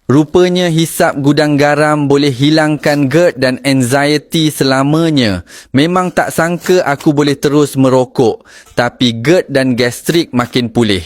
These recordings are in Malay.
Rupanya hisap gudang garam boleh hilangkan GERD dan anxiety selamanya. Memang tak sangka aku boleh terus merokok. Tapi GERD dan gastrik makin pulih.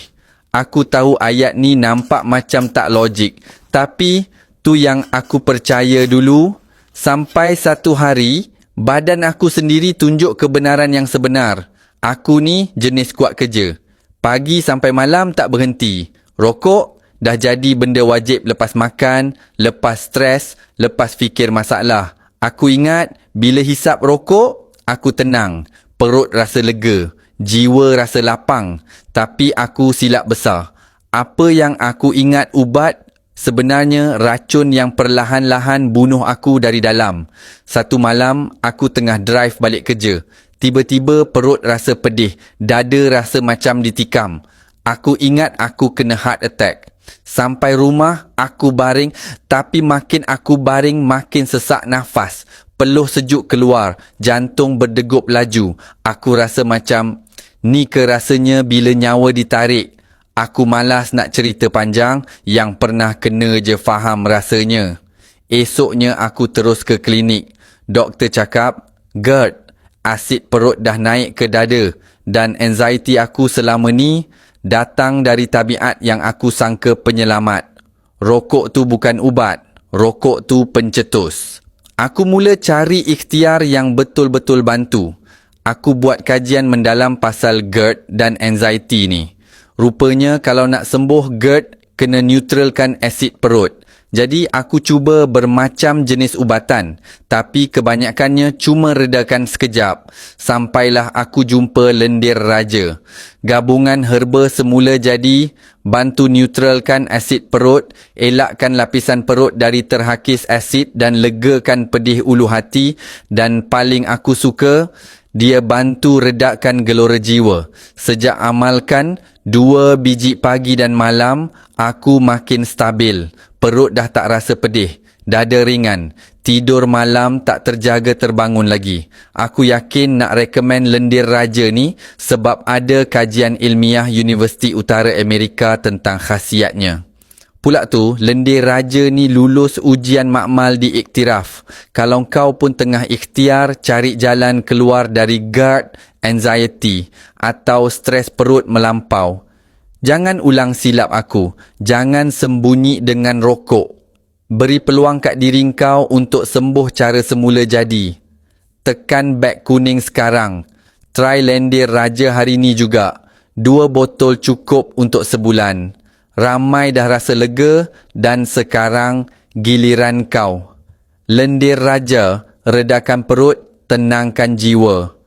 Aku tahu ayat ni nampak macam tak logik. Tapi tu yang aku percaya dulu. Sampai satu hari, badan aku sendiri tunjuk kebenaran yang sebenar. Aku ni jenis kuat kerja. Pagi sampai malam tak berhenti. Rokok dah jadi benda wajib lepas makan, lepas stres, lepas fikir masalah. Aku ingat bila hisap rokok, aku tenang. Perut rasa lega. Jiwa rasa lapang. Tapi aku silap besar. Apa yang aku ingat ubat, sebenarnya racun yang perlahan-lahan bunuh aku dari dalam. Satu malam, aku tengah drive balik kerja. Tiba-tiba perut rasa pedih. Dada rasa macam ditikam. Aku ingat aku kena heart attack. Sampai rumah, aku baring, tapi makin aku baring, makin sesak nafas. Peluh sejuk keluar, jantung berdegup laju. Aku rasa macam, ni ke rasanya bila nyawa ditarik. Aku malas nak cerita panjang, yang pernah kena je faham rasanya. Esoknya aku terus ke klinik. Doktor cakap, GERD, asid perut dah naik ke dada. Dan anxiety aku selama ni datang dari tabiat yang aku sangka penyelamat. Rokok tu bukan ubat, rokok tu pencetus. Aku mula cari ikhtiar yang betul-betul bantu. Aku buat kajian mendalam pasal GERD dan anxiety ni. Rupanya kalau nak sembuh GERD, kena neutralkan asid perut. Jadi aku cuba bermacam jenis ubatan, tapi kebanyakannya cuma redakan sekejap. Sampailah aku jumpa lendir raja. Gabungan herba semula jadi bantu neutralkan asid perut, elakkan lapisan perut dari terhakis asid dan legakan pedih ulu hati, dan paling aku suka, dia bantu redakan gelora jiwa. Sejak amalkan 2 biji pagi dan malam, aku makin stabil. Perut dah tak rasa pedih. Dada ringan. Tidur malam tak terjaga terbangun lagi. Aku yakin nak rekomen lendir raja ni sebab ada kajian ilmiah Universiti Utara Amerika tentang khasiatnya. Pula tu, lendir raja ni lulus ujian makmal di iktiraf. Kalau kau pun tengah ikhtiar cari jalan keluar dari GERD, anxiety atau stres perut melampau, jangan ulang silap aku. Jangan sembunyi dengan rokok. Beri peluang kat diri kau untuk sembuh cara semula jadi. Tekan beg kuning sekarang. Try lendir raja hari ni juga. 2 botol cukup untuk sebulan. Ramai dah rasa lega dan sekarang giliran kau. Lendir raja, redakan perut, tenangkan jiwa.